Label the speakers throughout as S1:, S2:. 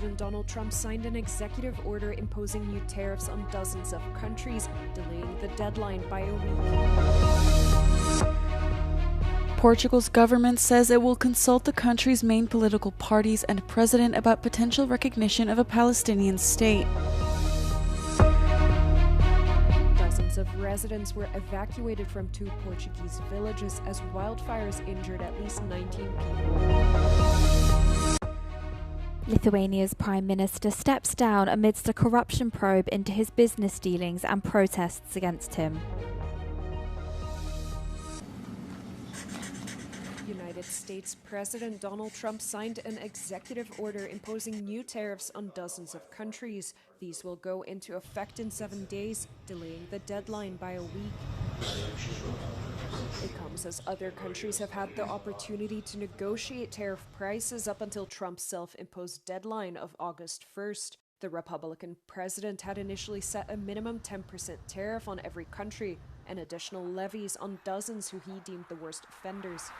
S1: President Donald Trump signed an executive order imposing new tariffs on dozens of countries, delaying the deadline by a week.
S2: Portugal's government says it will consult the country's main political parties and president about potential recognition of a Palestinian state.
S1: Dozens of residents were evacuated from 2 Portuguese villages as wildfires injured at least 19 people.
S3: Lithuania's Prime Minister steps down amidst a corruption probe into his business dealings and protests against him.
S1: United States President Donald Trump signed an executive order imposing new tariffs on dozens of countries. These will go into effect in 7 days, delaying the deadline by a week. It comes as other countries have had the opportunity to negotiate tariff prices up until Trump's self-imposed deadline of August 1st. The Republican president had initially set a minimum 10% tariff on every country and additional levies on dozens who he deemed the worst offenders.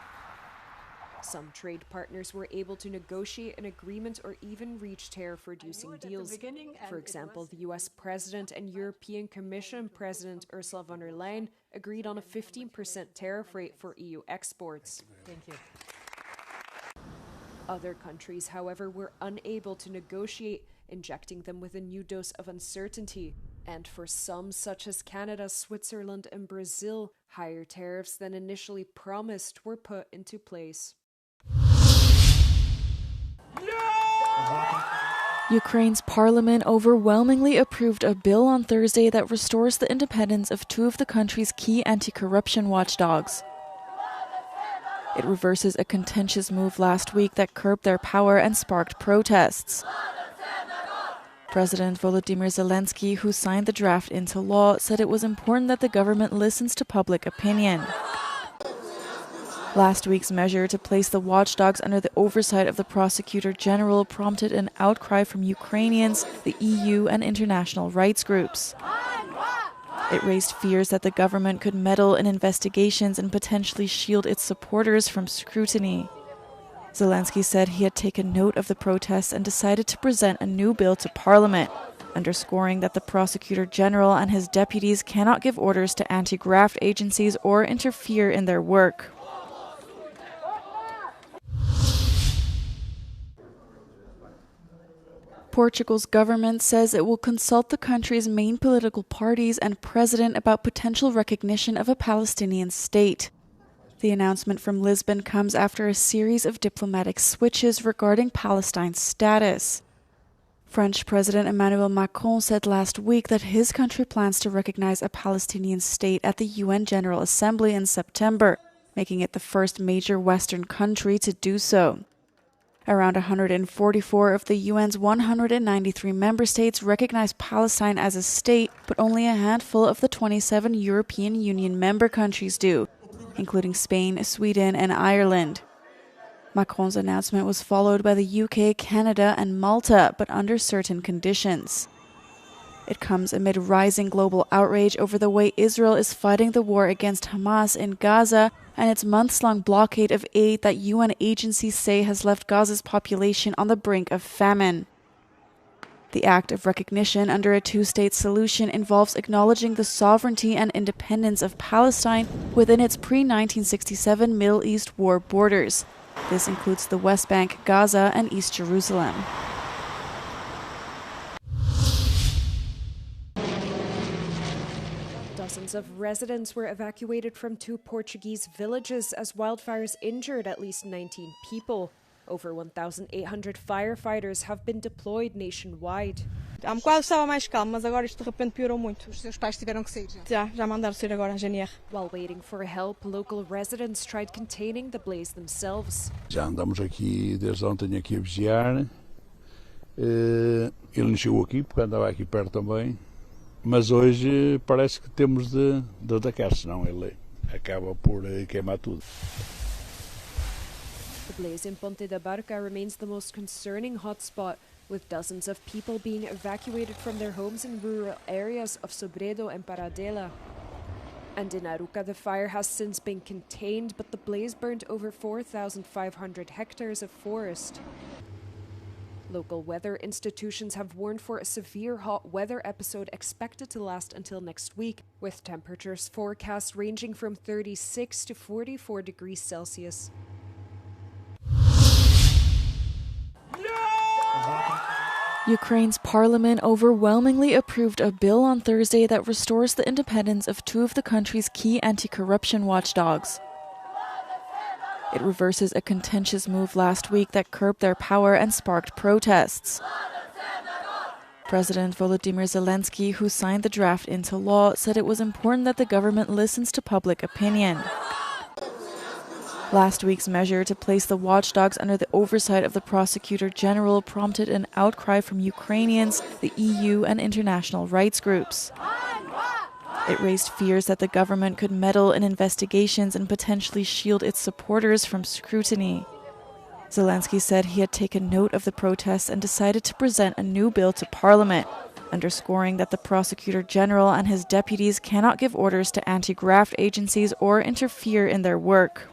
S1: Some trade partners were able to negotiate an agreement or even reach tariff-reducing deals. For example, the US President and European Commission President Ursula von der Leyen agreed on a 15% tariff rate for EU exports.
S4: Thank you.
S1: Other countries, however, were unable to negotiate, injecting them with a new dose of uncertainty. And for some, such as Canada, Switzerland, and Brazil, higher tariffs than initially promised were put into place.
S2: Ukraine's parliament overwhelmingly approved a bill on Thursday that restores the independence of 2 of the country's key anti-corruption watchdogs. It reverses a contentious move last week that curbed their power and sparked protests. President Volodymyr Zelensky, who signed the draft into law, said it was important that the government listens to public opinion. Last week's measure to place the watchdogs under the oversight of the Prosecutor General prompted an outcry from Ukrainians, the EU, and international rights groups. It raised fears that the government could meddle in investigations and potentially shield its supporters from scrutiny. Zelensky said he had taken note of the protests and decided to present a new bill to Parliament, underscoring that the Prosecutor General and his deputies cannot give orders to anti-graft agencies or interfere in their work. Portugal's government says it will consult the country's main political parties and president about potential recognition of a Palestinian state. The announcement from Lisbon comes after a series of diplomatic switches regarding Palestine's status. French President Emmanuel Macron said last week that his country plans to recognize a Palestinian state at the UN General Assembly in September, making it the first major Western country to do so. Around 144 of the UN's 193 member states recognize Palestine as a state, but only a handful of the 27 European Union member countries do, including Spain, Sweden, and Ireland. Macron's announcement was followed by the UK, Canada, and Malta, but under certain conditions. It comes amid rising global outrage over the way Israel is fighting the war against Hamas in Gaza and its months-long blockade of aid that UN agencies say has left Gaza's population on the brink of famine. The act of recognition under a 2-state solution involves acknowledging the sovereignty and independence of Palestine within its pre-1967 Middle East war borders. This includes the West Bank, Gaza, and East Jerusalem.
S1: Dozens of residents were evacuated from 2 Portuguese villages as wildfires injured at least 19 people. Over 1,800 firefighters have been deployed nationwide.
S5: Há bocado estava mais calmo, mas agora isto de repente piorou muito.
S4: Os seus pais tiveram que sair
S5: Já mandaram sair agora a GNR.
S1: While waiting for help, local residents tried containing the blaze themselves.
S6: Já andamos aqui desde ontem aqui a vigiar. Ele não chegou aqui porque andava aqui perto também. Mas hoje parece que temos de atacar, senão ele acaba por queimar tudo.
S1: The blaze in Ponte da Barca remains the most concerning hotspot, with dozens of people being evacuated from their homes in rural areas of Sobredo and Paradela. And in Aruca, the fire has since been contained, but the blaze burned over 4,500 hectares of forest. Local weather institutions have warned for a severe hot weather episode expected to last until next week, with temperatures forecast ranging from 36 to 44 degrees Celsius.
S2: Ukraine's parliament overwhelmingly approved a bill on Thursday that restores the independence of two of the country's key anti-corruption watchdogs. It reverses a contentious move last week that curbed their power and sparked protests. President Volodymyr Zelensky, who signed the draft into law, said it was important that the government listens to public opinion. Last week's measure to place the watchdogs under the oversight of the Prosecutor General prompted an outcry from Ukrainians, the EU, and international rights groups. It raised fears that the government could meddle in investigations and potentially shield its supporters from scrutiny. Zelensky said he had taken note of the protests and decided to present a new bill to Parliament, underscoring that the Prosecutor General and his deputies cannot give orders to anti-graft agencies or interfere in their work.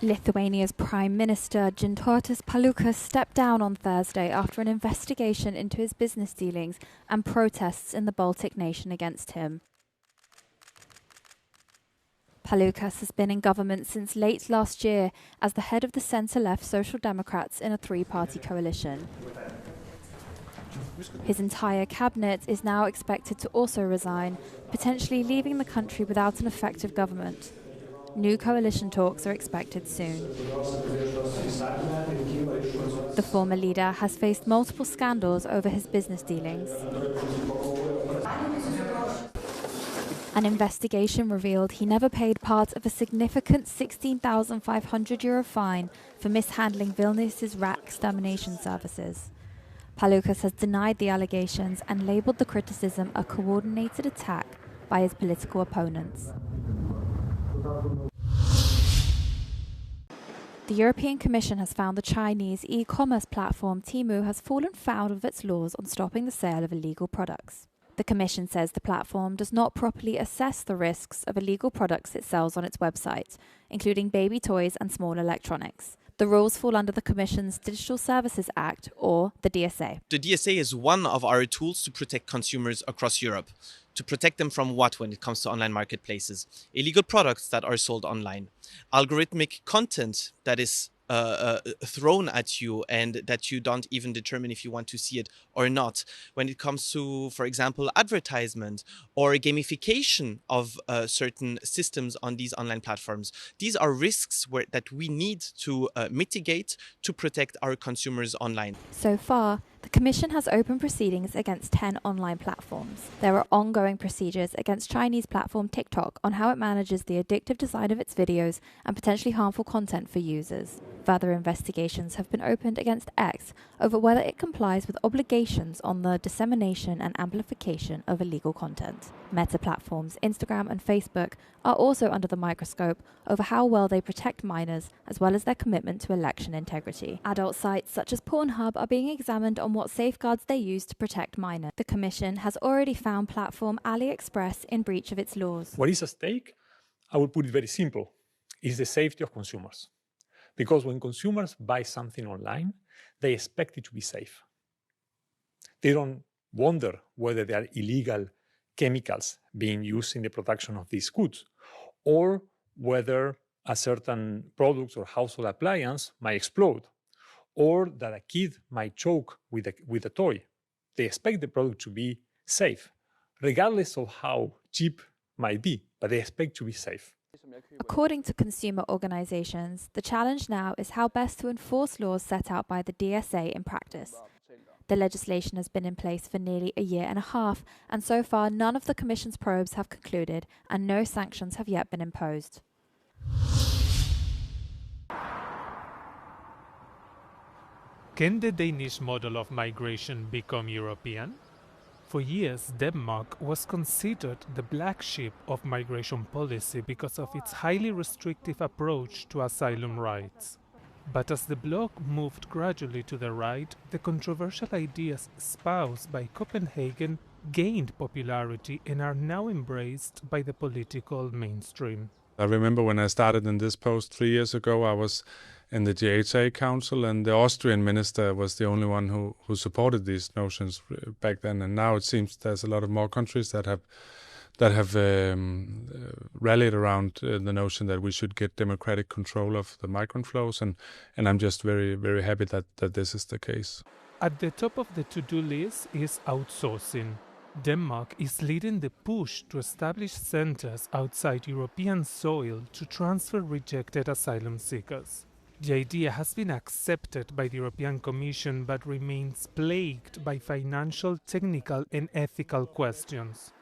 S3: Lithuania's Prime Minister Gintautas Paluckas stepped down on Thursday after an investigation into his business dealings and protests in the Baltic nation against him. Paluckas has been in government since late last year as the head of the centre-left Social Democrats in a three-party coalition. His entire cabinet is now expected to also resign, potentially leaving the country without an effective government. New coalition talks are expected soon. The former leader has faced multiple scandals over his business dealings. An investigation revealed he never paid part of a significant €16,500 fine for mishandling Vilnius's rat extermination services. Paluckas has denied the allegations and labelled the criticism a coordinated attack by his political opponents. The European Commission has found the Chinese e-commerce platform Temu has fallen foul of its laws on stopping the sale of illegal products. The Commission says the platform does not properly assess the risks of illegal products it sells on its website, including baby toys and small electronics. The rules fall under the Commission's Digital Services Act, or the DSA.
S4: The DSA is one of our tools to protect consumers across Europe. To protect them from what when it comes to online marketplaces? Illegal products that are sold online. Algorithmic content that is thrown at you and that you don't even determine if you want to see it or not. When it comes to, for example, advertisement or gamification of certain systems on these online platforms. These are risks that we need to mitigate to protect our consumers online.
S3: So far, the Commission has opened proceedings against 10 online platforms. There are ongoing procedures against Chinese platform TikTok on how it manages the addictive design of its videos and potentially harmful content for users. Further investigations have been opened against X over whether it complies with obligations on the dissemination and amplification of illegal content. Meta platforms Instagram and Facebook are also under the microscope over how well they protect minors, as well as their commitment to election integrity. Adult sites such as Pornhub are being examined on what safeguards they use to protect minors. The Commission has already found platform AliExpress in breach of its laws.
S7: What is at stake? I will put it very simple. Is the safety of consumers. Because when consumers buy something online, they expect it to be safe. They don't wonder whether there are illegal chemicals being used in the production of these goods, or whether a certain product or household appliance might explode, or that a kid might choke with a toy. They expect the product to be safe, regardless of how cheap it might be, but they expect to be safe.
S3: According to consumer organisations, the challenge now is how best to enforce laws set out by the DSA in practice. The legislation has been in place for nearly a year and a half, and so far none of the Commission's probes have concluded and no sanctions have yet been imposed.
S8: Can the Danish model of migration become European? For years, Denmark was considered the black sheep of migration policy because of its highly restrictive approach to asylum rights. But as the bloc moved gradually to the right, the controversial ideas espoused by Copenhagen gained popularity and are now embraced by the political mainstream.
S9: I remember when I started in this post 3 years ago, I was in the GHA Council, and the Austrian minister was the only one who supported these notions back then. And now it seems there's a lot of more countries that have rallied around the notion that we should get democratic control of the migrant flows, and I'm just very, very happy that this is the case.
S8: At the top of the to-do list is outsourcing. Denmark is leading the push to establish centers outside European soil to transfer rejected asylum seekers. The idea has been accepted by the European Commission but remains plagued by financial, technical and ethical questions.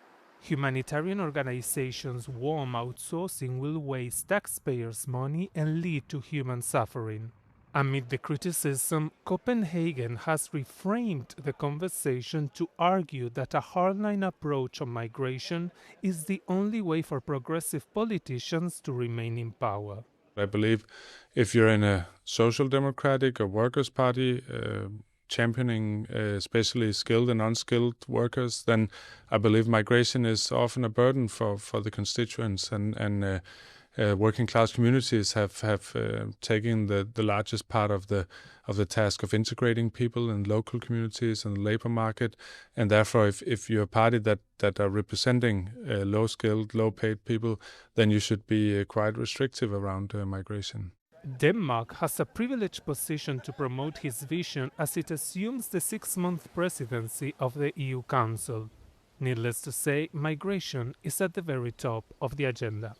S8: Humanitarian organizations warn outsourcing will waste taxpayers' money and lead to human suffering. Amid the criticism, Copenhagen has reframed the conversation to argue that a hardline approach on migration is the only way for progressive politicians to remain in power.
S9: I believe if you're in a social democratic or workers' party championing especially skilled and unskilled workers, then I believe migration is often a burden for the constituents, and working class communities have taken the largest part of the task of integrating people in local communities and the labor market, and therefore if you're a party that are representing low skilled, low paid people, then you should be quite restrictive around migration.
S8: Denmark has a privileged position to promote his vision as it assumes the 6-month presidency of the EU Council. Needless to say, migration is at the very top of the agenda.